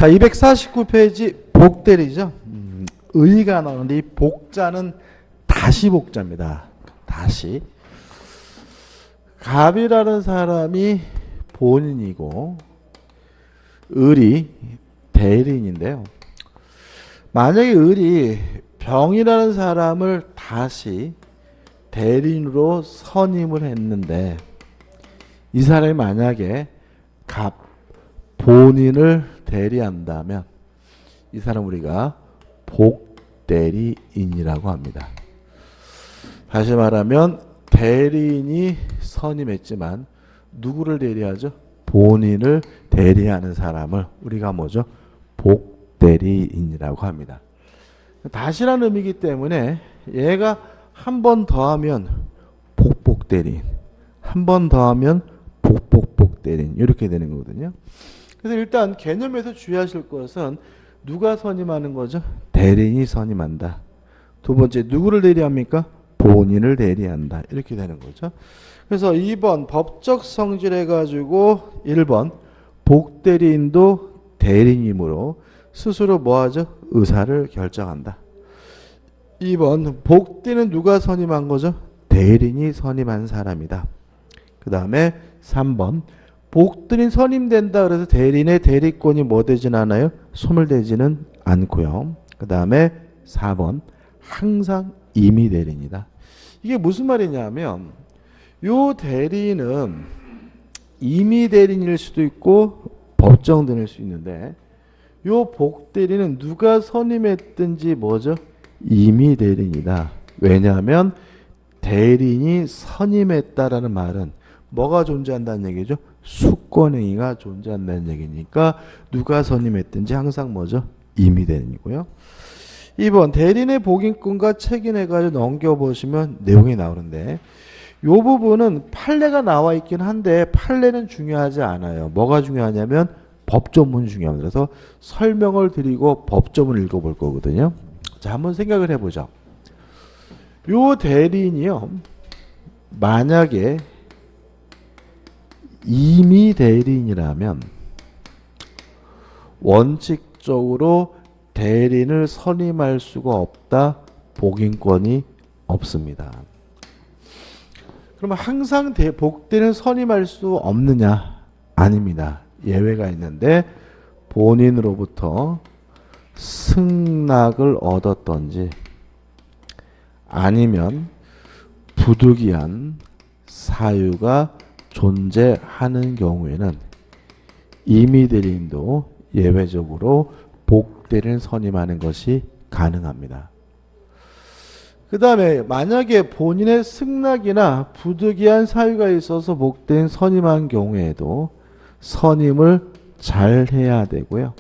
자, 249페이지 복대리죠. 의가 나오는데 이 복자는 다시 복자입니다. 다시. 갑이라는 사람이 본인이고 을이 대리인인데요. 만약에 을이 병이라는 사람을 다시 대리인으로 선임을 했는데 이 사람이 만약에 갑, 본인을 대리한다면 이 사람 우리가 복대리인이라고 합니다. 다시 말하면 대리인이 선임했지만 누구를 대리하죠? 본인을 대리하는 사람을 우리가 뭐죠? 복대리인이라고 합니다. 다시라는 의미이기 때문에 얘가 한 번 더하면 복복대리인, 한 번 더하면 복복복대리인 이렇게 되는 거거든요. 그래서 일단 개념에서 주의하실 것은 누가 선임하는 거죠? 대리인이 선임한다. 두 번째 누구를 대리합니까? 본인을 대리한다. 이렇게 되는 거죠. 그래서 2번 법적 성질 해가지고 1번 복대리인도 대리인이므로 스스로 뭐하죠? 의사를 결정한다. 2번 복대는 누가 선임한 거죠? 대리인이 선임한 사람이다. 그 다음에 3번 복대리인 선임된다. 그래서 대리인의 대리권이 뭐 되진 않아요? 소멸되지는 않고요. 그 다음에 4번 항상 임의 대리인이다. 이게 무슨 말이냐면 요 대리인은 임의 대리인일 수도 있고 법정대리인일 수 있는데 요 복대리인은 누가 선임했든지 뭐죠? 임의 대리인이다. 왜냐하면 대리인이 선임했다라는 말은 뭐가 존재한다는 얘기죠? 수권행위가 존재한다는 얘기니까 누가 선임했든지 항상 뭐죠? 임의 대리인이고요. 2번 대리인의 복인권과 책임해가지고 넘겨보시면 내용이 나오는데 이 부분은 판례가 나와 있긴 한데 판례는 중요하지 않아요. 뭐가 중요하냐면 법조문이 중요합니다. 그래서 설명을 드리고 법조문을 읽어볼 거거든요. 자, 한번 생각을 해보죠. 요 대리인이요. 만약에 임의 대리인이라면 원칙적으로 대리인을 선임할 수가 없다. 복인권이 없습니다. 그러면 항상 복대리인을 선임할 수 없느냐? 아닙니다. 예외가 있는데 본인으로부터 승낙을 얻었던지 아니면 부득이한 사유가 존재하는 경우에는 임의 대리인도 예외적으로 복대리인을 선임하는 것이 가능합니다. 그 다음에 만약에 본인의 승낙이나 부득이한 사유가 있어서 복대리인 선임한 경우에도 선임을 잘 해야 되고요.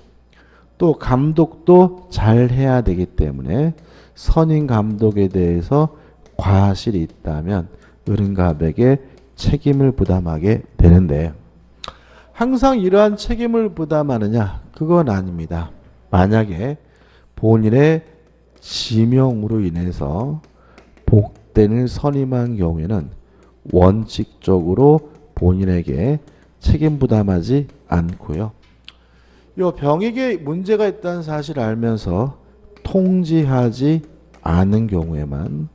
또 감독도 잘 해야 되기 때문에 선임 감독에 대해서 과실이 있다면 을은갑에게 책임을 부담하게 되는데 항상 이러한 책임을 부담하느냐? 그건 아닙니다. 만약에 본인의 지명으로 인해서 복대리인을 선임한 경우에는 원칙적으로 본인에게 책임 부담하지 않고요. 요 병익에 문제가 있다는 사실을 알면서 통지하지 않은 경우에만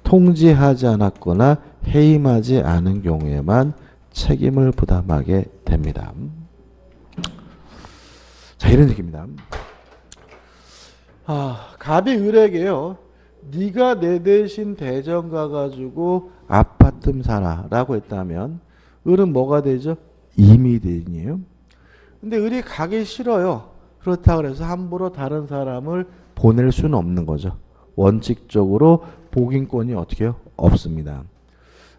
통지하지 않았거나 해임하지 않은 경우에만 책임을 부담하게 됩니다. 자, 이런 얘기입니다. 갑이 을에게요. 네가 내 대신 대전 가가지고 아파트 사라라고 했다면 을은 뭐가 되죠? 임의 대리인이에요. 근데 을이 가기 싫어요. 그렇다 그래서 함부로 다른 사람을 보낼 수는 없는 거죠. 원칙적으로 복인권이 어떻게 해요? 없습니다.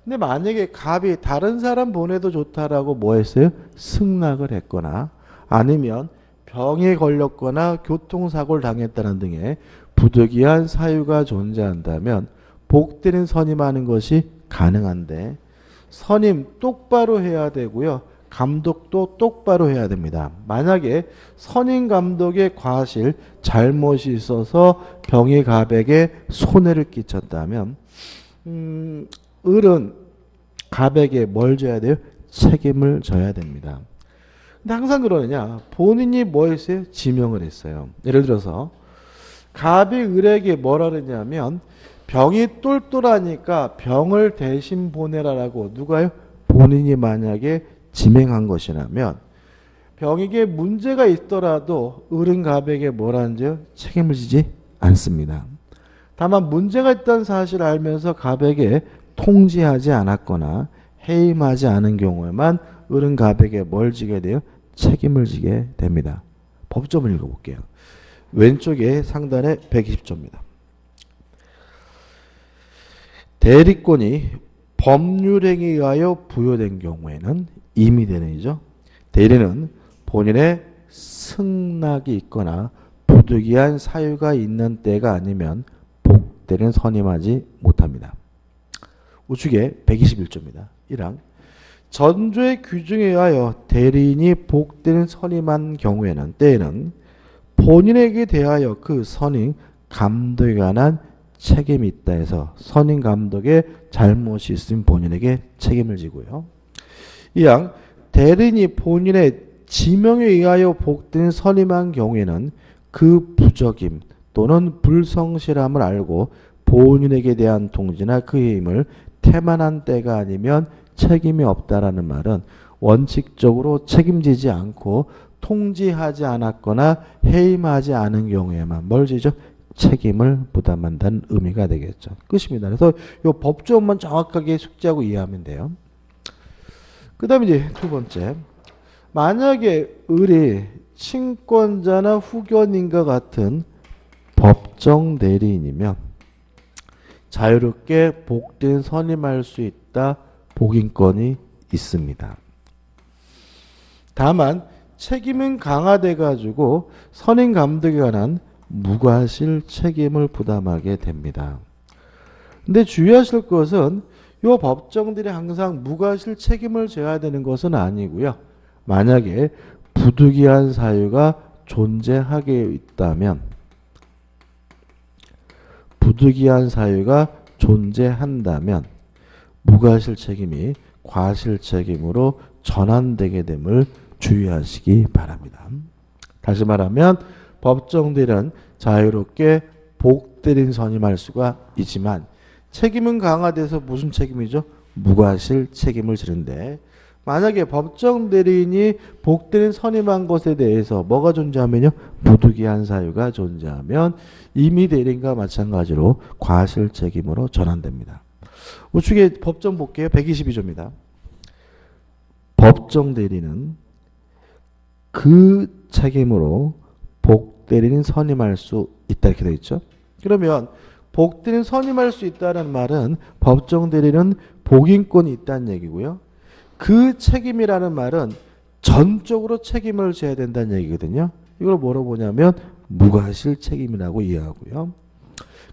근데 만약에 갑이 다른 사람 보내도 좋다라고 뭐 했어요? 승낙을 했거나 아니면 병에 걸렸거나 교통사고를 당했다는 등의 부득이한 사유가 존재한다면 복대리인 선임하는 것이 가능한데 선임 똑바로 해야 되고요. 감독도 똑바로 해야 됩니다. 만약에 선임 감독의 과실, 잘못이 있어서 병의 갑에게 손해를 끼쳤다면 을은 갑에게 뭘 져야 돼요? 책임을 져야 됩니다. 근데 항상 그러느냐? 본인이 뭐 했어요? 지명을 했어요. 예를 들어서 갑이 을에게 뭐라 그러냐면 병이 똘똘하니까 병을 대신 보내라라고 누가요? 본인이 만약에 지명한 것이라면 병에게 문제가 있더라도 을은 갑에게 뭐라는지요? 책임을 지지 않습니다. 다만 문제가 있다는 사실을 알면서 갑에게 통지하지 않았거나 해임하지 않은 경우에만 을은 갑에게 뭘 지게 돼요? 책임을 지게 됩니다. 법조문 읽어볼게요. 왼쪽에 상단에 120조입니다. 대리권이 법률행위에 의하여 부여된 경우에는 임의대리인이죠. 대리는 본인의 승낙이 있거나 부득이한 사유가 있는 때가 아니면 복대리는 선임하지 못합니다. 우측에 121조입니다. 1항 전조의 규정에 의하여 대리인이 복대리는 선임한 경우에는 때에는 본인에게 대하여 그 선임 감독에 관한 책임이 있다 해서 선임 감독의 잘못이 있으면 본인에게 책임을 지고요. 2항 대리인이 본인의 지명에 의하여 복대리인 선임한 경우에는 그 부적임 또는 불성실함을 알고 본인에게 대한 통지나 그의 힘을 태만한 때가 아니면 책임이 없다라는 말은 원칙적으로 책임지지 않고 통지하지 않았거나 해임하지 않은 경우에만 뭘 지죠? 책임을 부담한다는 의미가 되겠죠. 끝입니다. 그래서 이 법조문만 정확하게 숙지하고 이해하면 돼요. 그 다음에 이제 두 번째. 만약에 을이 친권자나 후견인과 같은 법정 대리인이면 자유롭게 복대리인 선임할 수 있다. 복인권이 있습니다. 다만 책임은 강화돼 가지고 선임 감독에 관한 무과실 책임을 부담하게 됩니다. 근데 주의하실 것은 이 법정들이 항상 무과실 책임을 져야 되는 것은 아니고요. 만약에 부득이한 사유가 존재하게 있다면 존재한다면 무과실 책임이 과실 책임으로 전환되게 됨을 주의하시기 바랍니다. 다시 말하면 법정들은 자유롭게 복대리인 선임할 수가 있지만 책임은 강화돼서 무슨 책임이죠? 무과실 책임을 지는데 만약에 법정 대리인이 복대리인 선임한 것에 대해서 뭐가 존재하면요? 부득이한 사유가 존재하면 임의 대리인과 마찬가지로 과실 책임으로 전환됩니다. 우측에 법정 볼게요. 122조입니다. 법정 대리는 그 책임으로 복대리인 선임할 수 있다 이렇게 되어 있죠. 그러면 복대리인 선임할 수 있다는 말은 법정 대리는 복인권이 있다는 얘기고요. 그 책임이라는 말은 전적으로 책임을 져야 된다는 얘기거든요. 이걸 뭐로 보냐면 무과실 책임이라고 이해하고요.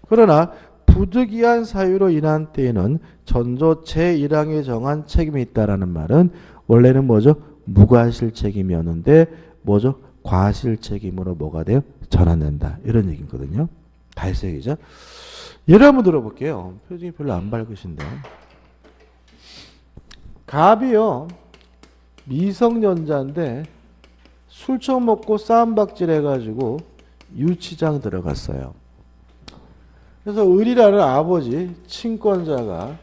그러나 부득이한 사유로 인한 때에는 전조 제1항에 정한 책임이 있다라는 말은 원래는 뭐죠? 무과실 책임이었는데 뭐죠? 과실 책임으로 뭐가 돼요? 전환된다. 이런 얘기거든요. 다 했어요. 얘기죠? 예를 한번 들어볼게요. 표정이 별로 안 밝으신데. 갑이요. 미성년자인데 술 처먹고 싸움박질 해가지고 유치장 들어갔어요. 그래서 을이라는 아버지 친권자가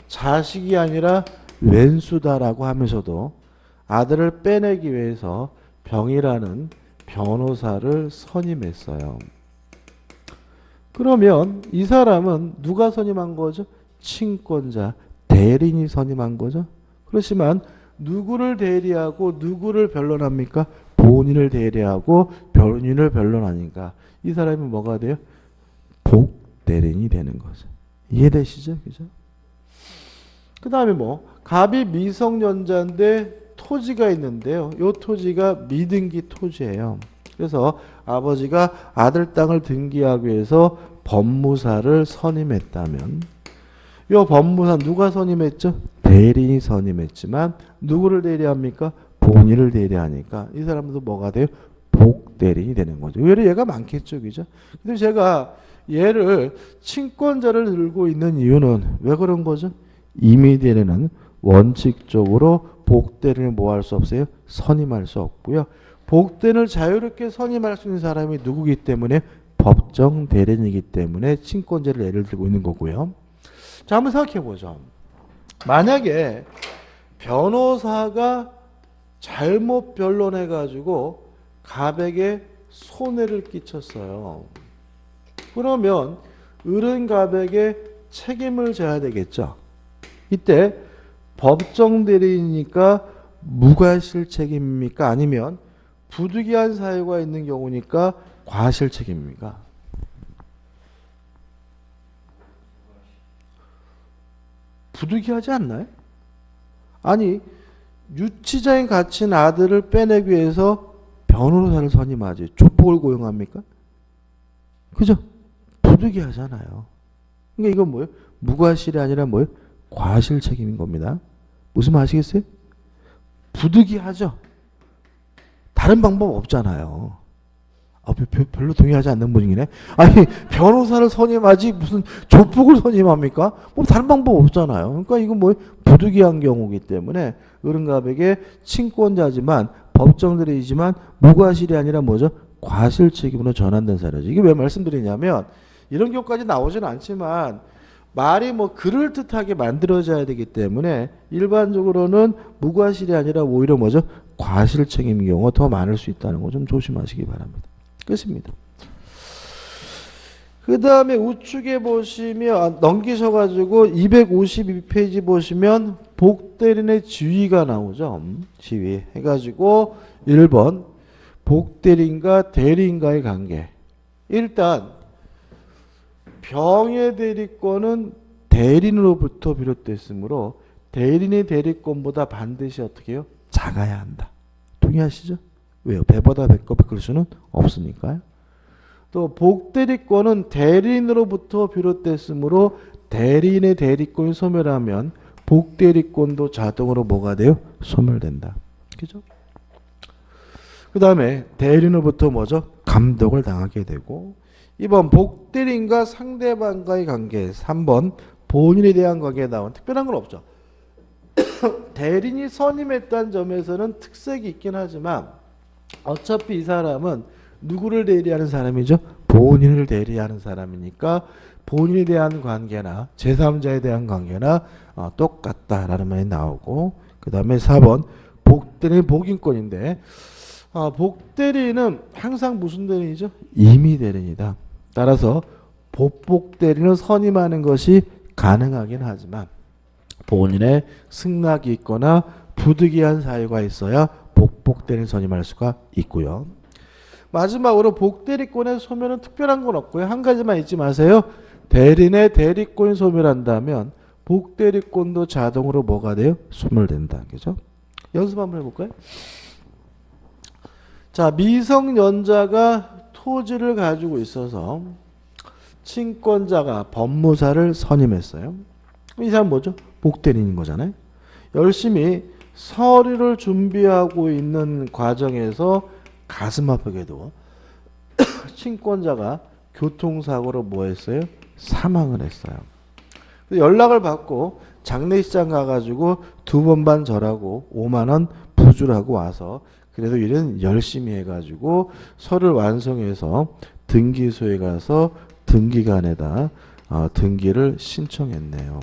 자식이 아니라 왼수다라고 하면서도 아들을 빼내기 위해서 병이라는 변호사를 선임했어요. 그러면 이 사람은 누가 선임한 거죠? 친권자, 대리인이 선임한 거죠. 그렇지만 누구를 대리하고 누구를 변론합니까? 본인을 대리하고 본인을 변론하니까 이 사람이 뭐가 돼요? 복대리인이 되는 거죠. 이해되시죠? 그죠? 그 다음에 뭐 갑이 미성년자인데 토지가 있는데요. 이 토지가 미등기 토지예요. 그래서 아버지가 아들 땅을 등기하기 위해서 법무사를 선임했다면 이 법무사 누가 선임했죠? 대리인이 선임했지만 누구를 대리합니까? 본인을 대리하니까 이 사람도 뭐가 돼요? 복대리인이 되는 거죠. 의외로 얘가 많겠죠. 그죠? 근데 제가 얘를 친권자를 들고 있는 이유는 왜 그런 거죠? 임의대리는 원칙적으로 복대리인을 뭐 할 수 없어요? 선임할 수 없고요. 복대리인을 자유롭게 선임할 수 있는 사람이 누구기 때문에? 법정 대리인이기 때문에 친권자를 예를 들고 있는 거고요. 자, 한번 생각해 보죠. 만약에 변호사가 잘못 변론해 가지고 갑에게 손해를 끼쳤어요. 그러면 을은 갑에게 책임을 져야 되겠죠. 이때 법정 대리인이니까 무과실 책임입니까? 아니면 부득이한 사유가 있는 경우니까 과실 책임입니까? 부득이하지 않나요? 아니, 유치자인 갇힌 아들을 빼내기 위해서 변호사를 선임하지 조폭을 고용합니까? 그죠? 부득이하잖아요. 그러니까 이건 뭐예요? 무과실이 아니라 뭐예요? 과실 책임인 겁니다. 무슨 말 아시겠어요? 부득이하죠. 다른 방법 없잖아요. 별로 동의하지 않는 분이네. 아니, 변호사를 선임하지 무슨 조폭을 선임합니까? 뭐 다른 방법 없잖아요. 그러니까 이건 뭐 부득이한 경우이기 때문에 을은갑에게 친권자지만 법정대리이지만 무과실이 아니라 뭐죠? 과실 책임으로 전환된 사례죠. 이게 왜 말씀드리냐면 이런 경우까지 나오진 않지만 말이 뭐 그럴듯하게 만들어져야 되기 때문에 일반적으로는 무과실이 아니라 오히려 뭐죠? 과실 책임인 경우가 더 많을 수 있다는 거 좀 조심하시기 바랍니다. 끝입니다. 그 다음에 우측에 보시면 넘기셔가지고 252페이지 보시면 복대리인의 지위가 나오죠. 지위 해가지고 1번 복대리인과 대리인과의 관계. 일단 병의 대리권은 대리인으로부터 비롯됐으므로 대리인의 대리권보다 반드시 어떻게 해요? 작아야 한다. 동의하시죠? 왜요? 배보다 배꼽 그럴 수는 없으니까요. 또 복대리권은 대리인으로부터 비롯됐으므로 대리인의 대리권이 소멸하면 복대리권도 자동으로 뭐가 돼요? 소멸된다. 그죠? 그 다음에 대리인으로부터 뭐죠? 감독을 당하게 되고 2번 복대리인과 상대방과의 관계 3번 본인에 대한 관계에 나온 특별한 건 없죠. 대리인이 선임했다는 점에서는 특색이 있긴 하지만 어차피 이 사람은 누구를 대리하는 사람이죠? 본인을 대리하는 사람이니까 본인에 대한 관계나 제3자에 대한 관계나 똑같다라는 말이 나오고 그 다음에 4번 복대리인 복인권인데 복대리인은 항상 무슨 대리인이죠? 임의 대리인이다. 따라서 복복대리인을 선임하는 것이 가능하긴 하지만 본인의 승낙이 있거나 부득이한 사유가 있어야 복복대리인 선임할 수가 있고요. 마지막으로 복대리권의 소멸은 특별한 건 없고요. 한 가지만 잊지 마세요. 대리인의 대리권이 소멸한다면 복대리권도 자동으로 뭐가 돼요? 소멸된다. 그죠? 연습 한번 해볼까요? 자, 미성년자가 토지를 가지고 있어서 친권자가 법무사를 선임했어요. 이 사람 뭐죠? 복대리인인 거잖아요. 열심히 서류를 준비하고 있는 과정에서 가슴 아프게도 친권자가 교통사고로 뭐 했어요? 사망을 했어요. 연락을 받고 장례식장 가가지고 2번 반 절하고 5만 원 부주를 하고 와서 그래도 일은 열심히 해가지고 서류를 완성해서 등기소에 가서 등기관에다 등기를 신청했네요.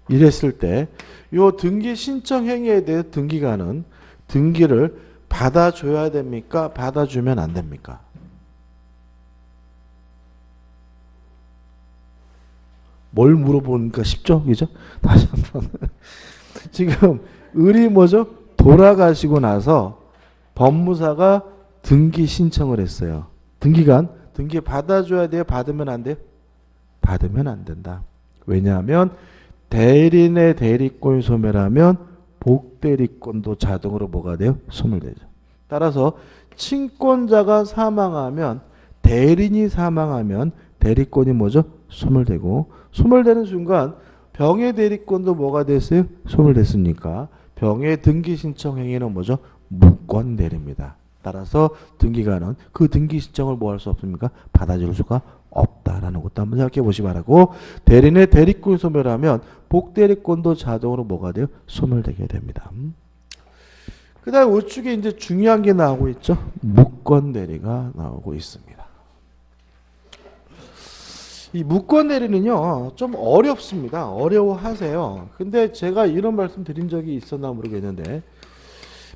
이랬을 때 이 등기 신청 행위에 대해 등기관은 등기를 받아줘야 됩니까? 받아주면 안 됩니까? 뭘 물어보니까 쉽죠? 그죠? 다시 한번. 지금 을이 뭐죠? 돌아가시고 나서 법무사가 등기 신청을 했어요. 등기관 등기 받아줘야 돼요? 받으면 안 돼요? 받으면 안 된다. 왜냐하면 대리인의 대리권이 소멸하면 복대리권도 자동으로 뭐가 돼요? 소멸되죠. 따라서 친권자가 사망하면 대리인이 사망하면 대리권이 뭐죠? 소멸되고 소멸되는 순간 병의 대리권도 뭐가 됐어요? 소멸됐으니까 병의 등기 신청 행위는 뭐죠? 무권대리입니다. 따라서 등기관은 그 등기 신청을 뭐 할 수 없습니까? 받아줄 수가 없다라는 것도 한번 생각해 보시기 바라고, 대리인의 대리권 소멸하면 복대리권도 자동으로 뭐가 돼요? 소멸되게 됩니다. 그 다음에 우측에 이제 중요한 게 나오고 있죠. 무권 대리가 나오고 있습니다. 이 무권 대리는요, 좀 어렵습니다. 어려워하세요. 근데 제가 이런 말씀 드린 적이 있었나 모르겠는데,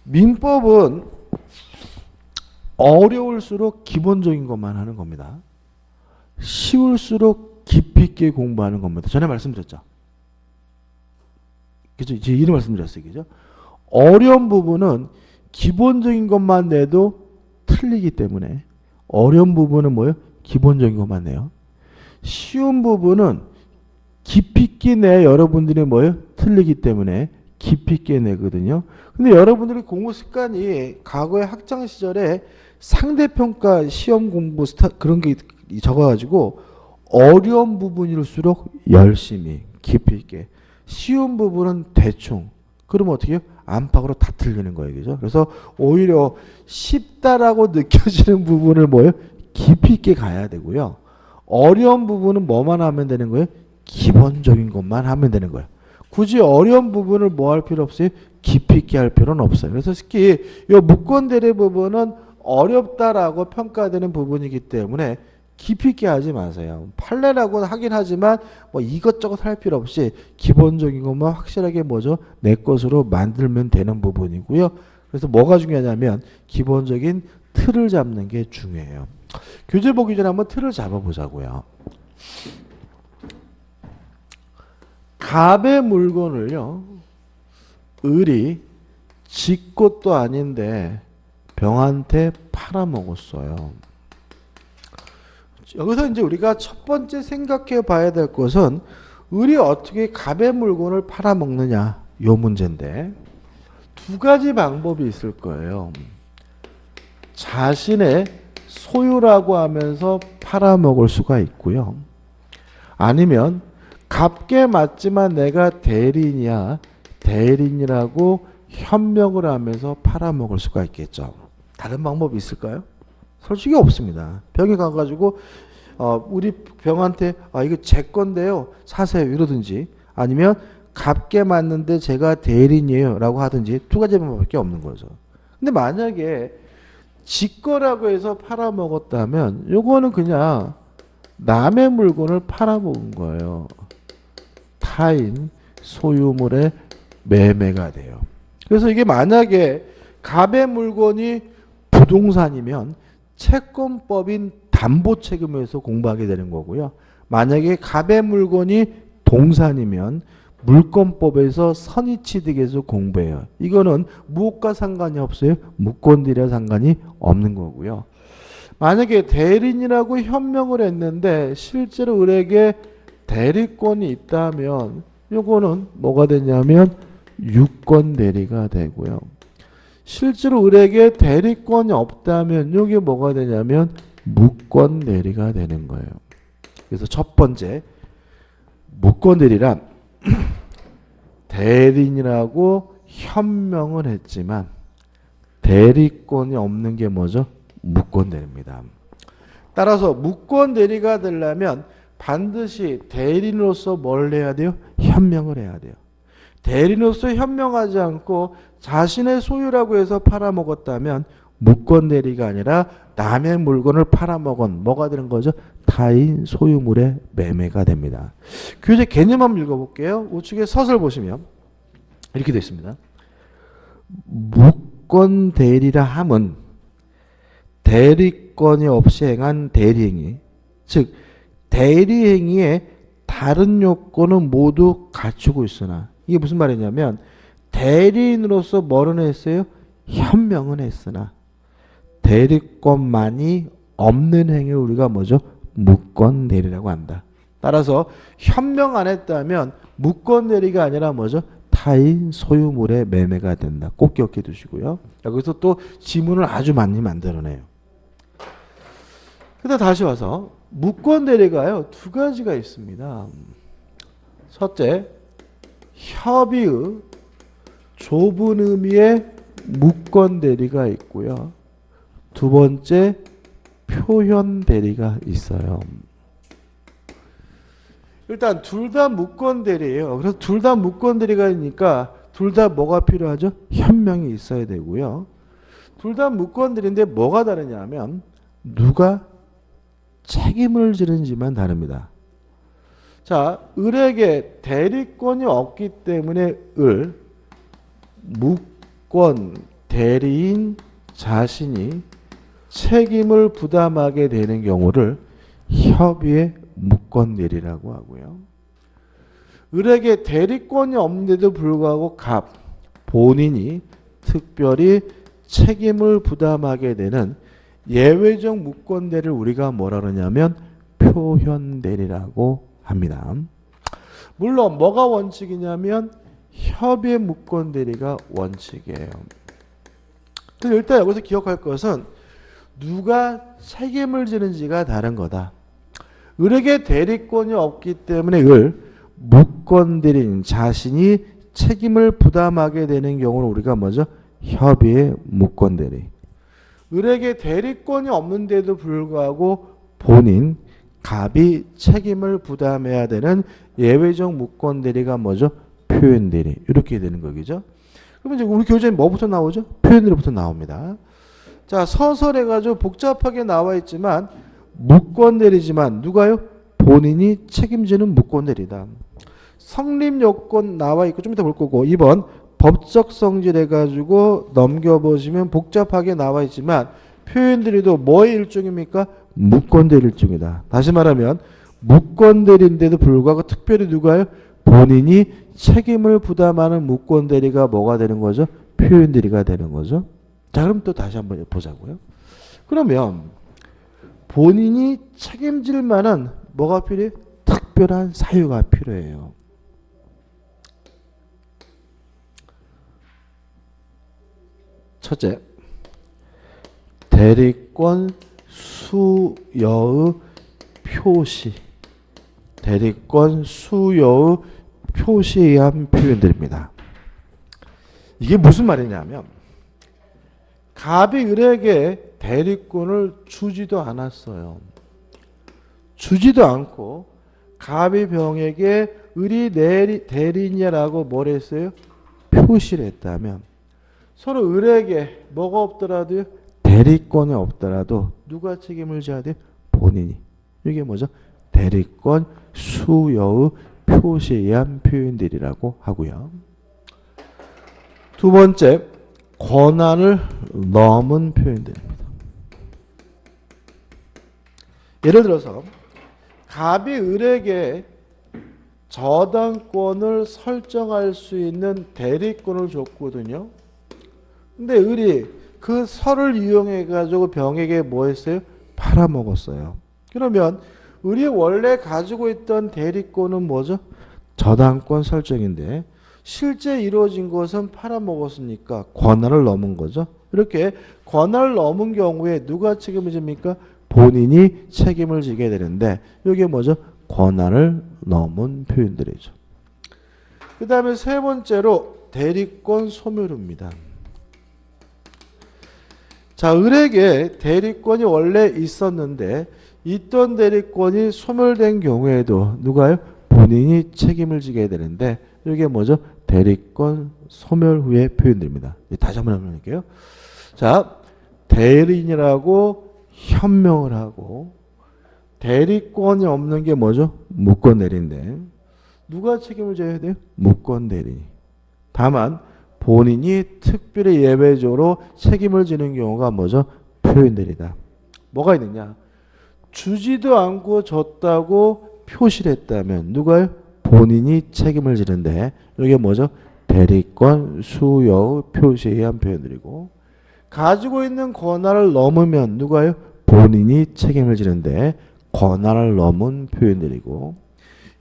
민법은 어려울수록 기본적인 것만 하는 겁니다. 쉬울수록 깊이 있게 공부하는 겁니다. 전에 말씀드렸죠. 그죠? 이제 이런 말씀드렸어요. 그죠? 어려운 부분은 기본적인 것만 내도 틀리기 때문에, 어려운 부분은 뭐예요? 기본적인 것만 내요. 쉬운 부분은 깊이 있게 내 여러분들이 뭐예요? 틀리기 때문에 깊이 있게 내거든요. 근데 여러분들이 공부 습관이 과거의 학창 시절에 상대평가 시험 공부 그런 게 적어가지고 어려운 부분일수록 열심히 깊이 있게, 쉬운 부분은 대충, 그러면 어떻게 해요? 안팎으로 다 틀리는 거예요. 그죠? 그래서 오히려 쉽다라고 느껴지는 부분을 뭐예요? 깊이 있게 가야 되고요. 어려운 부분은 뭐만 하면 되는 거예요? 기본적인 것만 하면 되는 거예요. 굳이 어려운 부분을 뭐 할 필요 없어요? 깊이 있게 할 필요는 없어요. 그래서 특히 이 무권 대리 부분은 어렵다라고 평가되는 부분이기 때문에 깊이 있게 하지 마세요. 판례라고 하긴 하지만 뭐 이것저것 할 필요 없이 기본적인 것만 확실하게 뭐죠? 내 것으로 만들면 되는 부분이고요. 그래서 뭐가 중요하냐면 기본적인 틀을 잡는 게 중요해요. 교재 보기 전에 한번 틀을 잡아보자고요. 갑의 물건을요, 을이 지 것도 아닌데 병한테 팔아먹었어요. 여기서 이제 우리가 첫 번째 생각해 봐야 될 것은 을이 어떻게 갑의 물건을 팔아먹느냐, 요 문제인데, 두 가지 방법이 있을 거예요. 자신의 소유라고 하면서 팔아먹을 수가 있고요. 아니면 값게 맞지만 내가 대리인이야, 대리인이라고 현명을 하면서 팔아먹을 수가 있겠죠. 다른 방법이 있을까요? 솔직히 없습니다. 병에 가가지고 우리 병한테 이거 제 건데요, 사세요 이러든지, 아니면 값게 맞는데 제가 대리인이에요 라고 하든지, 두 가지 방법밖에 없는 거죠. 근데 만약에 지 거라고 해서 팔아먹었다면 요거는 그냥 남의 물건을 팔아먹은 거예요. 타인 소유물의 매매가 돼요. 그래서 이게 만약에 갑의 물건이 부동산이면 채권법인 담보책임에서 공부하게 되는 거고요. 만약에 갑의 물건이 동산이면 물권법에서 선의취득에서 공부해요. 이거는 무엇과 상관이 없어요? 무권들이랑 상관이 없는 거고요. 만약에 대리인이라고 현명을 했는데 실제로 을에게 대리권이 있다면 요거는 뭐가 되냐면 유권 대리가 되고요. 실제로 을에게 대리권이 없다면 이게 뭐가 되냐면 무권 대리가 되는 거예요. 그래서 첫 번째, 무권 대리란 대리인이라고 현명을 했지만 대리권이 없는 게 뭐죠? 무권 대리입니다. 따라서 무권 대리가 되려면 반드시 대리인으로서 뭘 해야 돼요? 현명을 해야 돼요. 대리인으로서 현명하지 않고 자신의 소유라고 해서 팔아먹었다면 무권 대리가 아니라 남의 물건을 팔아먹은 뭐가 되는 거죠? 타인 소유물의 매매가 됩니다. 교재 개념 한번 읽어볼게요. 우측에 서술 보시면 이렇게 되어 있습니다. 무권 대리라 함은 대리권이 없이 행한 대리행위, 즉 대리행위에 다른 요건은 모두 갖추고 있으나, 이게 무슨 말이냐면 대리인으로서 뭐는 했어요? 현명은 했으나 대리권만이 없는 행위를 우리가 뭐죠? 무권 대리라고 한다. 따라서 현명 안 했다면 무권 대리가 아니라 뭐죠? 타인 소유물의 매매가 된다. 꼭 기억해 두시고요. 여기서 또 지문을 아주 많이 만들어내요. 그다음 다시 와서 무권 대리가요, 두 가지가 있습니다. 첫째, 협의의 좁은 의미의 무권 대리가 있고요. 두 번째, 표현 대리가 있어요. 일단 둘 다 무권대리예요. 그래서 둘 다 무권대리가 있으니까 둘 다 뭐가 필요하죠? 현명이 있어야 되고요. 둘 다 무권대리인데 뭐가 다르냐면 누가 책임을 지는지만 다릅니다. 자, 을에게 대리권이 없기 때문에 무권 대리인 자신이 책임을 부담하게 되는 경우를 협의의 무권대리라고 하고요. 을에게 대리권이 없는데도 불구하고 본인이 특별히 책임을 부담하게 되는 예외적 무권대리를 우리가 뭐라 그러냐면 표현대리라고 합니다. 물론 뭐가 원칙이냐면 협의의 무권대리가 원칙이에요. 일단 여기서 기억할 것은 누가 책임을 지는지가 다른 거다. 을에게 대리권이 없기 때문에 무권대리인 자신이 책임을 부담하게 되는 경우는 우리가 뭐죠? 협의의 무권대리. 을에게 대리권이 없는데도 불구하고 갑이 책임을 부담해야 되는 예외적 무권대리가 뭐죠? 표현대리. 이렇게 되는 거겠죠. 그러면 이제 우리 교재에 뭐부터 나오죠? 표현대리부터 나옵니다. 자, 서설해가지고 복잡하게 나와 있지만 무권대리지만 누가요? 본인이 책임지는 무권대리다. 성립요건 나와 있고 좀 이따 볼 거고 2번 법적 성질 해가지고 넘겨보시면 복잡하게 나와 있지만 표현대리도 뭐의 일종입니까? 무권대리 일종이다. 다시 말하면 무권대리인데도 불구하고 특별히 누가요? 본인이 책임을 부담하는 무권대리가 뭐가 되는 거죠? 표현대리가 되는 거죠. 자, 그럼 또 다시 한번 보자고요. 그러면 본인이 책임질 만한 뭐가 필요해요? 특별한 사유가 필요해요. 첫째, 대리권 수여의 표시. 대리권 수여의 표시에 의한 표현들입니다. 이게 무슨 말이냐면 갑이 을에게 대리권을 주지도 않았어요. 주지도 않고 갑이 병에게 을이 대리냐라고 뭘 했어요? 표시를 했다면 서로 을에게 뭐가 없더라도요? 대리권이 없더라도 누가 책임을 져야 돼요? 본인이. 이게 뭐죠? 대리권 수여의 표시에 의한 표현들이라고 하고요. 두 번째, 권한을 넘은 표현들입니다. 예를 들어서 갑이 을에게 저당권을 설정할 수 있는 대리권을 줬거든요. 근데 을이 그 설을 이용해 가지고 병에게 뭐 했어요? 팔아먹었어요. 그러면 을이 원래 가지고 있던 대리권은 뭐죠? 저당권 설정인데 실제 이루어진 것은 팔아먹었으니까 권한을 넘은 거죠. 이렇게 권한을 넘은 경우에 누가 책임을 집니까? 본인이 책임을 지게 되는데 이게 뭐죠? 권한을 넘은 표현들이죠. 그 다음에 세 번째로 대리권 소멸입니다. 자, 을에게 대리권이 원래 있었는데 있던 대리권이 소멸된 경우에도 누가요? 본인이 책임을 지게 되는데 이게 뭐죠? 대리권 소멸 후의 표현들입니다. 다시 한번 해볼게요. 자, 대리인이라고 현명을 하고 대리권이 없는 게 뭐죠? 무권대리인데 누가 책임을 져야 돼요? 무권대리. 다만 본인이 특별히 예외적으로 책임을 지는 경우가 뭐죠? 표현대리다. 뭐가 있느냐? 주지도 않고 줬다고 표시를 했다면 누가요? 본인이 책임을 지는데 이게 뭐죠? 대리권 수여의 표시에 의한 표현들이고 가지고 있는 권한을 넘으면 누가요? 본인이 책임을 지는데 권한을 넘은 표현들이고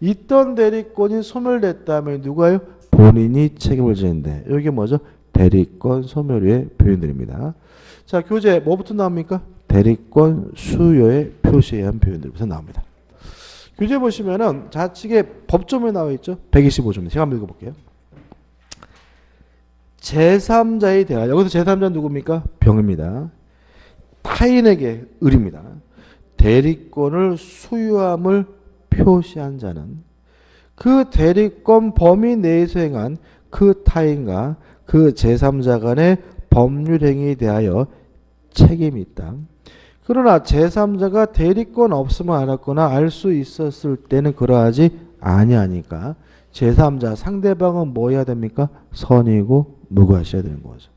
있던 대리권이 소멸됐다면 누가요? 본인이 책임을 지는데 이게 뭐죠? 대리권 소멸의 표현들입니다. 자, 교재 뭐부터 나옵니까? 대리권 수요의 표시에 의한 표현들부터 나옵니다. 교재 보시면은 좌측에 법조문에 나와 있죠? 125조입니다. 제가 한번 읽어볼게요. 제3자의 대화. 여기서 제3자는 누굽니까? 병입니다. 타인에게 을입니다. 대리권을 수유함을 표시한 자는 그 대리권 범위 내에서 행한 그 타인과 그 제3자 간의 법률 행위에 대하여 책임이 있다. 그러나 제3자가 대리권 없으면 알았거나 알 수 있었을 때는 그러하지 아니하니까 제3자 상대방은 뭐 해야 됩니까? 선이고 무고하셔야 되는 거죠.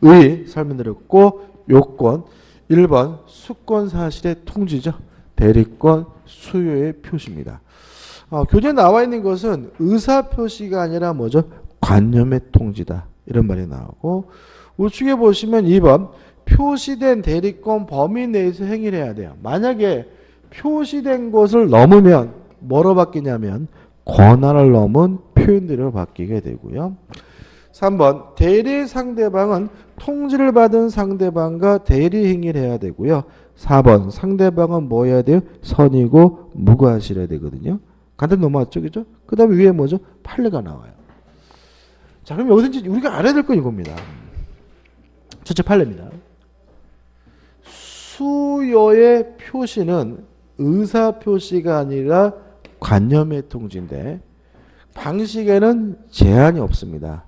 의 설명드렸고 요건 1번 수권 사실의 통지죠. 대리권 수요의 표시입니다. 교재에 나와 있는 것은 의사 표시가 아니라 뭐죠? 관념의 통지다. 이런 말이 나오고 우측에 보시면 2번 표시된 대리권 범위 내에서 행위를 해야 돼요. 만약에 표시된 것을 넘으면 뭐로 바뀌냐면 권한을 넘은 표현들로 바뀌게 되고요. 3번 대리 상대방은 통지를 받은 상대방과 대리 행위를 해야 되고요. 4번 상대방은 뭐 해야 돼요? 선이고 무고하시려야 되거든요. 간단히 넘어왔죠, 그죠? 그 다음에 위에 뭐죠? 판례가 나와요. 자, 그럼 여기서 이제 우리가 알아야 될 건 이겁니다. 첫째 판례입니다. 수요의 표시는 의사 표시가 아니라 관념의 통지인데 방식에는 제한이 없습니다.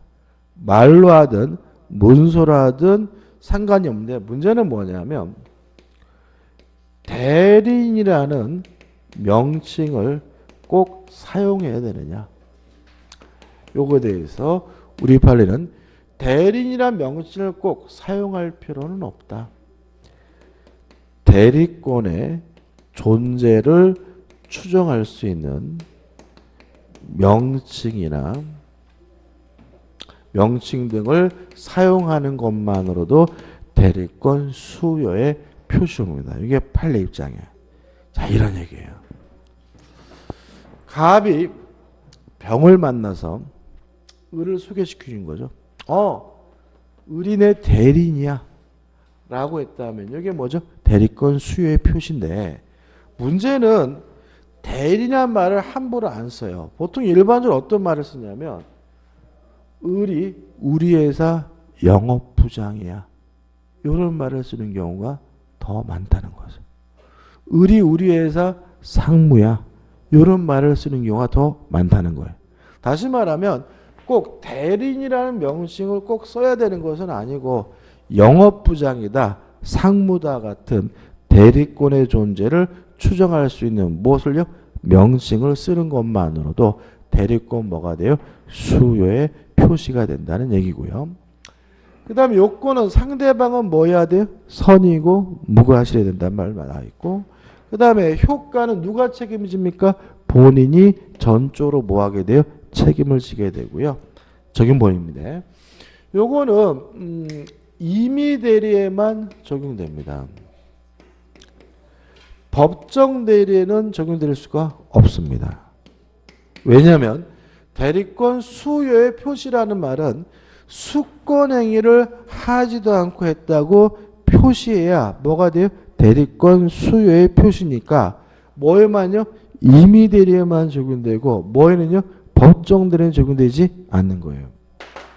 말로 하든 문서로 하든 상관이 없는데 문제는 뭐냐면 대리인이라는 명칭을 꼭 사용해야 되느냐. 요거에 대해서 우리 판례는 대리인이라는 명칭을 꼭 사용할 필요는 없다. 대리권의 존재를 추정할 수 있는 명칭이나 명칭 등을 사용하는 것만으로도 대리권 수요의 표시입니다. 이게 판례 입장이에요. 자, 이런 얘기예요. 갑이 병을 만나서 을을 소개시키는 거죠. 을이 내 대리인이야 라고 했다면 이게 뭐죠? 대리권 수요의 표시인데 문제는 대리란 말을 함부로 안 써요. 보통 일반적으로 어떤 말을 쓰냐면 을이 우리 회사 영업부장이야. 이런 말을 쓰는 경우가 더 많다는 거죠. 을이 우리 회사 상무야. 이런 말을 쓰는 경우가 더 많다는 거예요. 다시 말하면 꼭 대리인이라는 명칭을 꼭 써야 되는 것은 아니고 영업부장이다, 상무다 같은 대리권의 존재를 추정할 수 있는 무엇을요? 명칭을 쓰는 것만으로도 대리권 뭐가 돼요? 수요의 표시가 된다는 얘기고요. 그 다음에 요건은 상대방은 뭐 해야 돼요? 선이고 무고하셔야 된다는 말 나와 있고 그 다음에 효과는 누가 책임집니까? 본인이 전적으로 뭐 하게 돼요? 책임을 지게 되고요. 적용본입니다. 요거는 임의 대리에만 적용됩니다. 법정 대리에는 적용될 수가 없습니다. 왜냐하면 대리권 수요의 표시라는 말은 수권 행위를 하지도 않고 했다고 표시해야 뭐가 돼요? 대리권 수요의 표시니까 뭐에만요? 임의 대리에만 적용되고 뭐에는요? 법정 대리에는 적용되지 않는 거예요.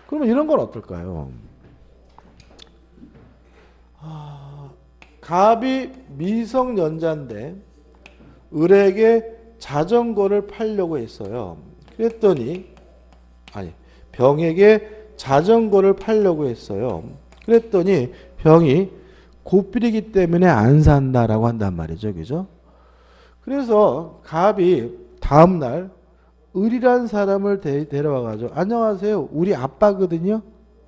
그러면 이런 건 어떨까요? 갑이 미성년자인데 을에게 자전거를 팔려고 했어요. 그랬더니 병에게 자전거를 팔려고 했어요. 그랬더니 병이 고필이기 때문에 안 산다라고 한단 말이죠. 그죠? 그래서 갑이 다음날 을이란 사람을 데려와가지고 안녕하세요. 우리 아빠거든요.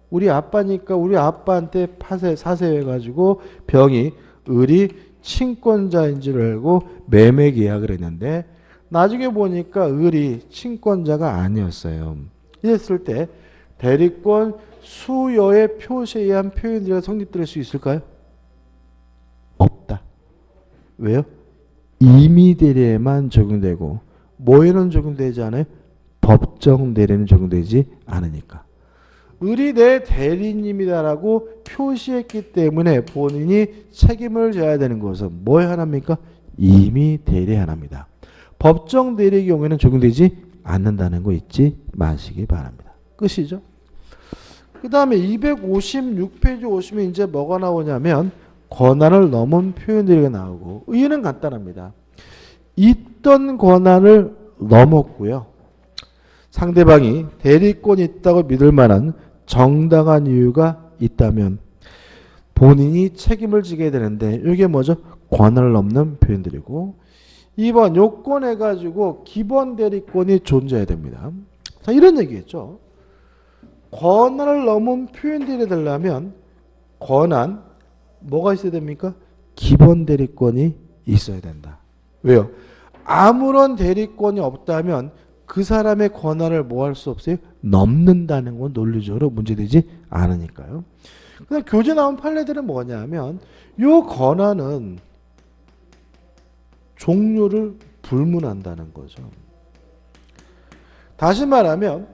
우리 아빠니까 우리 아빠한테 사세해가지고 병이 을이 친권자인 줄 알고 매매 계약을 했는데 나중에 보니까 을이 친권자가 아니었어요. 이랬을 때 대리권 수요의 표시에 의한 표현들이 성립될 수 있을까요? 없다. 왜요? 임의 대리에만 적용되고 뭐에는 적용되지 않아요? 법정 대리에는 적용되지 않으니까. 을이 내 대리인입니다라고 표시했기 때문에 본인이 책임을 져야 되는 것은 뭐에 하나입니까? 임의 대리에 하나입니다. 법정 대리의 경우에는 적용되지 않는다는 거 잊지 마시기 바랍니다. 끝이죠? 그 다음에 256페이지 오시면 이제 뭐가 나오냐면 권한을 넘은 표현들이 나오고 의의는 간단합니다. 있던 권한을 넘었고요. 상대방이 대리권이 있다고 믿을 만한 정당한 이유가 있다면 본인이 책임을 지게 되는데 이게 뭐죠? 권한을 넘는 표현들이고 2번 요건해 가지고 기본 대리권이 존재해야 됩니다. 자, 이런 얘기겠죠. 권한을 넘은 표현들이 되려면 권한 뭐가 있어야 됩니까? 기본 대리권이 있어야 된다. 왜요? 아무런 대리권이 없다면 그 사람의 권한을 뭐 할 수 없어요? 넘는다는 건 논리적으로 문제되지 않으니까요. 그다음 교재 나온 판례들은 뭐냐면 요 권한은 종류를 불문한다는 거죠. 다시 말하면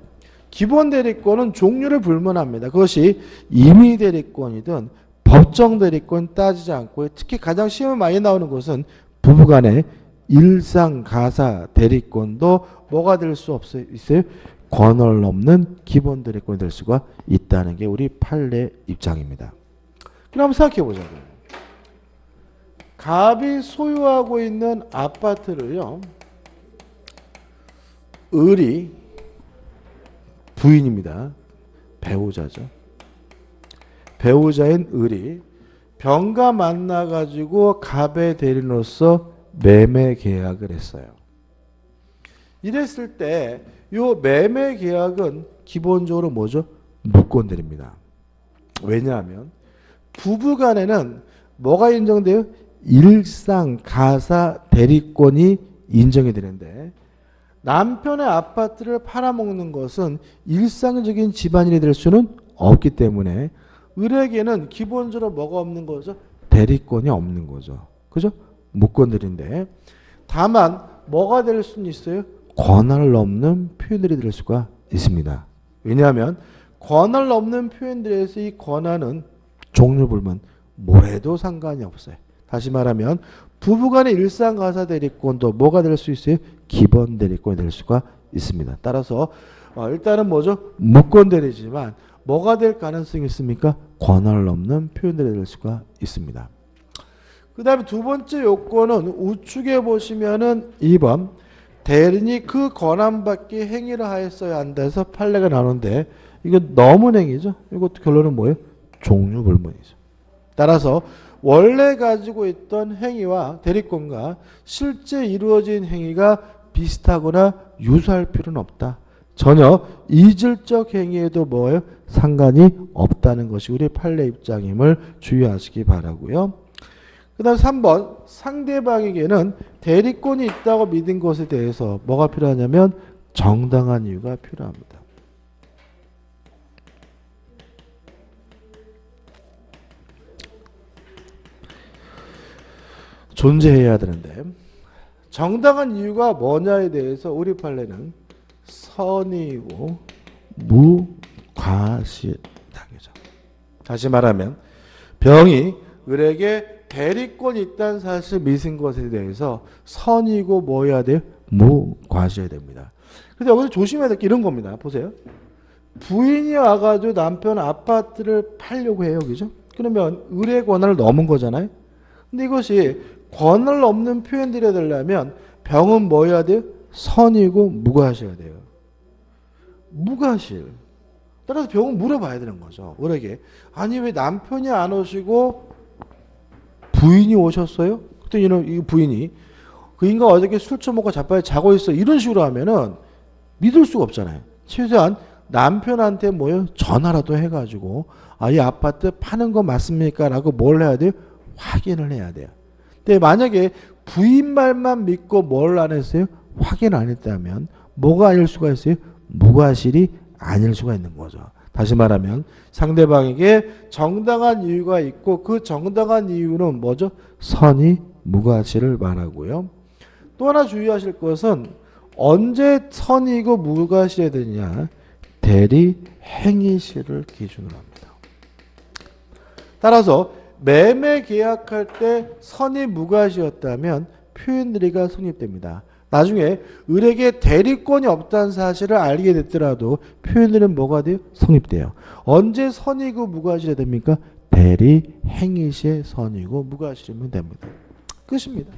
기본 대리권은 종류를 불문합니다. 그것이 임의 대리권이든 법정 대리권 따지지 않고 특히 가장 시험에 많이 나오는 것은 부부간의 일상 가사 대리권도 뭐가 될 수 있어요? 권한을 넘는 기본 대리권이 될 수가 있다는 게 우리 판례 입장입니다. 그럼 한번 생각해 보자고요. 갑이 소유하고 있는 아파트를요. 을이 부인입니다. 배우자죠. 배우자인 을이 병과 만나가지고 갑의 대리인으로서 매매 계약을 했어요. 이랬을 때 이 매매 계약은 기본적으로 뭐죠? 무권대리입니다. 왜냐하면 부부간에는 뭐가 인정돼요? 일상 가사 대리권이 인정이 되는데 남편의 아파트를 팔아먹는 것은 일상적인 집안일이 될 수는 없기 때문에 을에게는 기본적으로 뭐가 없는 거죠? 대리권이 없는 거죠. 그죠? 무권들인데 다만 뭐가 될 수는 있어요? 권한을 넘는 표현들이 될 수가 있습니다. 왜냐하면 권한을 넘는 표현들에서 이 권한은 종류불문 뭐해도 상관이 없어요. 다시 말하면 부부간의 일상가사 대리권도 뭐가 될 수 있어요? 기본 대리권이 될 수가 있습니다. 따라서 일단은 뭐죠? 무권 대리지만 뭐가 될 가능성이 있습니까? 권한을 넘는 표현들이 될 수가 있습니다. 그 다음에 두 번째 요건은 우측에 보시면은 2번 대리인이 그 권한받기 행위를 하였어야 한다 해서 판례가 나오는데 이거 너무 행위죠. 이것도 결론은 뭐예요? 종류불문이죠. 따라서 원래 가지고 있던 행위와 대리권과 실제 이루어진 행위가 비슷하거나 유사할 필요는 없다. 전혀 이질적 행위에도 뭐예요? 상관이 없다는 것이 우리 판례 입장임을 주의하시기 바라고요. 그 다음 3번 상대방에게는 대리권이 있다고 믿은 것에 대해서 뭐가 필요하냐면 정당한 이유가 필요합니다. 존재해야 되는데 정당한 이유가 뭐냐에 대해서 우리 판례는 선의고 무과실당이죠. 다시 말하면 병이 을에게 대리권이 있다는 사실을 믿은 것에 대해서 선의고 뭐 해야 돼요? 무과실해야 됩니다. 근데 여기서 조심해야 될 게 이런 겁니다. 보세요. 부인이 와가지고 남편 아파트를 팔려고 해요. 그죠? 그러면 을의 권한을 넘은 거잖아요. 근데 이것이 권한을 넘는 표현들이 되려면 병은 뭐 해야 돼요? 선이고 무과실해야 돼요. 무과실. 따라서 병은 물어봐야 되는 거죠. 을에게. 아니 왜 남편이 안 오시고 부인이 오셨어요? 그랬더니 이 부인이 그 인간 어저께 술 처먹고 자빠져 자고 있어. 이런 식으로 하면은 믿을 수가 없잖아요. 최소한 남편한테 뭐예요? 전화라도 해가지고 이 아파트 파는 거 맞습니까? 라고 뭘 해야 돼요? 확인을 해야 돼요. 근데 만약에 부인 말만 믿고 뭘 안 했어요? 확인 안 했다면 뭐가 아닐 수가 있어요? 무과실이 아닐 수가 있는 거죠. 다시 말하면 상대방에게 정당한 이유가 있고 그 정당한 이유는 뭐죠? 선의 무과실을 말하고요. 또 하나 주의하실 것은 언제 선의고 무과실해야 되느냐? 대리 행위시를 기준으로 합니다. 따라서 매매 계약할 때 선의 무과시였다면 표현들이가 성립됩니다. 나중에 을에게 대리권이 없다는 사실을 알게 됐더라도 표현들은 뭐가 돼요? 성립돼요. 언제 선이고 무과실이 됩니까? 대리 행위시의 선이고 무과실이면 됩니다. 끝입니다.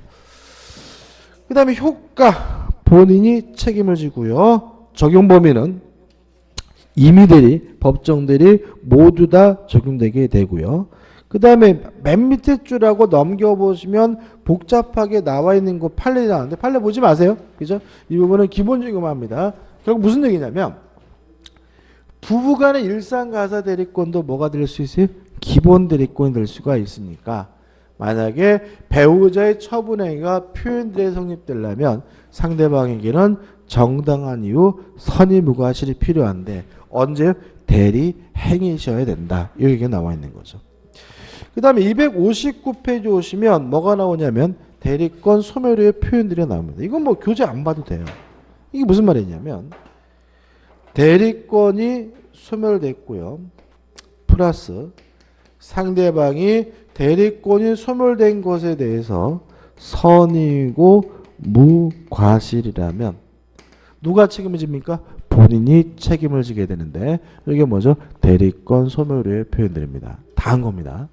그 다음에 효과 본인이 책임을 지고요. 적용 범위는 임의대리, 법정대리 모두 다 적용되게 되고요. 그 다음에 맨 밑에 줄하고 넘겨보시면 복잡하게 나와 있는 거 판례 나왔는데 판례 보지 마세요. 그죠? 이 부분은 기본적이만 합니다. 결국 무슨 얘기냐면 부부간의 일상가사 대리권도 뭐가 될 수 있어요? 기본 대리권이 될 수가 있으니까 만약에 배우자의 처분행위가 표현대리에 성립되려면 상대방에게는 정당한 이유 선의무과실이 필요한데 언제? 대리 행위셔야 된다. 여기가 나와 있는 거죠. 그 다음에 259페이지 오시면 뭐가 나오냐면 대리권 소멸의 표현들이 나옵니다. 이건 뭐 교재 안 봐도 돼요. 이게 무슨 말이냐면 대리권이 소멸됐고요. 플러스 상대방이 대리권이 소멸된 것에 대해서 선의고 무과실이라면 누가 책임을 집니까? 본인이 책임을 지게 되는데 이게 뭐죠? 대리권 소멸의 표현들입니다. 다 한 겁니다.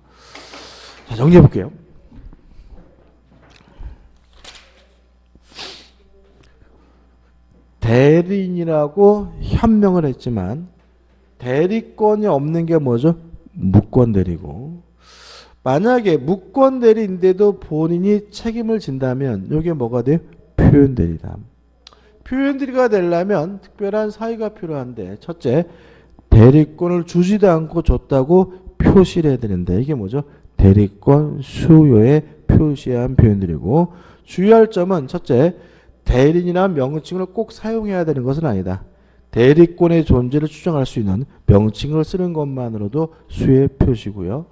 자, 정리해 볼게요. 대리인이라고 현명을 했지만 대리권이 없는 게 뭐죠? 무권대리고 만약에 무권대리인데도 본인이 책임을 진다면 이게 뭐가 돼요? 표현대리다. 표현대리가 되려면 특별한 사유가 필요한데 첫째, 대리권을 주지도 않고 줬다고 표시를 해야 되는데 이게 뭐죠? 대리권 수요에 표시한 표현들이고 주의할 점은 첫째, 대리인이라는 명칭을 꼭 사용해야 되는 것은 아니다. 대리권의 존재를 추정할 수 있는 명칭을 쓰는 것만으로도 수의 표시고요.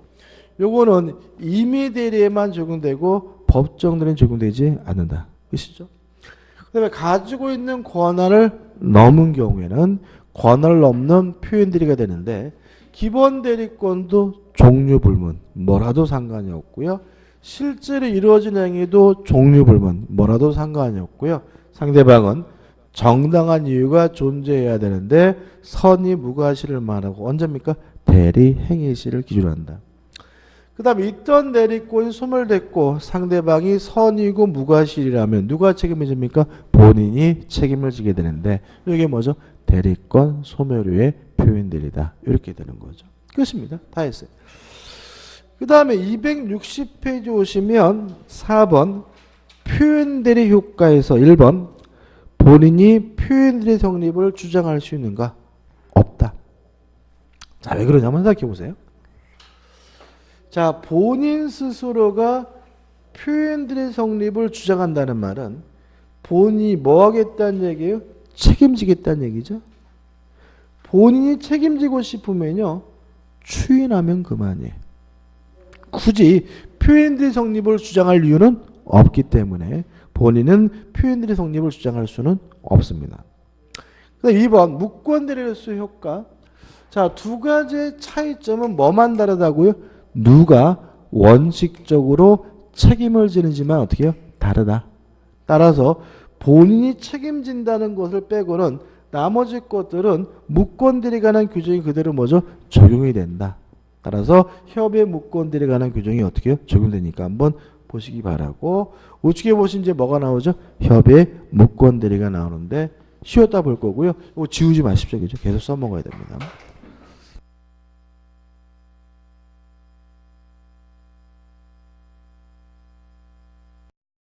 요거는 임의대리에만 적용되고 법정대리는 적용되지 않는다. 그렇죠? 그 다음에 가지고 있는 권한을 넘은 경우에는 권한을 넘는 표현대리가 되는데 기본 대리권도 종류불문 뭐라도 상관이 없고요. 실제로 이루어진 행위도 종류불문 뭐라도 상관이 없고요. 상대방은 정당한 이유가 존재해야 되는데 선의무과실을 말하고 언제입니까? 대리행위시를 기준으로 한다. 그 다음에 있던 대리권이 소멸됐고 상대방이 선의고 무과실이라면 누가 책임을 집니까? 본인이 책임을 지게 되는데 이게 뭐죠? 대리권 소멸의 표현들이다. 이렇게 되는 거죠. 끝입니다. 다 했어요. 그 다음에 260페이지 오시면 4번 표현대리 효과에서 1번 본인이 표현대리 성립을 주장할 수 있는가? 없다. 자, 왜 그러냐면 생각해 보세요. 자, 본인 스스로가 표현대리 성립을 주장한다는 말은 본인이 뭐 하겠다는 얘기예요? 책임지겠다는 얘기죠. 본인이 책임지고 싶으면요. 추인하면 그만이에요. 굳이 표현대리 성립을 주장할 이유는 없기 때문에 본인은 표현대리 성립을 주장할 수는 없습니다. 2번 무권대리로서 효과. 자, 두 가지의 차이점은 뭐만 다르다고요? 누가 원칙적으로 책임을 지는지만 어떻게 해요? 다르다. 따라서 본인이 책임진다는 것을 빼고는 나머지 것들은 무권대리에 관한 규정이 그대로 뭐죠? 적용이 된다. 따라서 협의 무권대리에 관한 규정이 어떻게 해요? 적용되니까 한번 보시기 바라고 우측에 보신 이제 뭐가 나오죠? 협의 무권대리가 나오는데 쉬었다 볼 거고요. 이거 지우지 마십시오. 그죠? 계속 써먹어야 됩니다.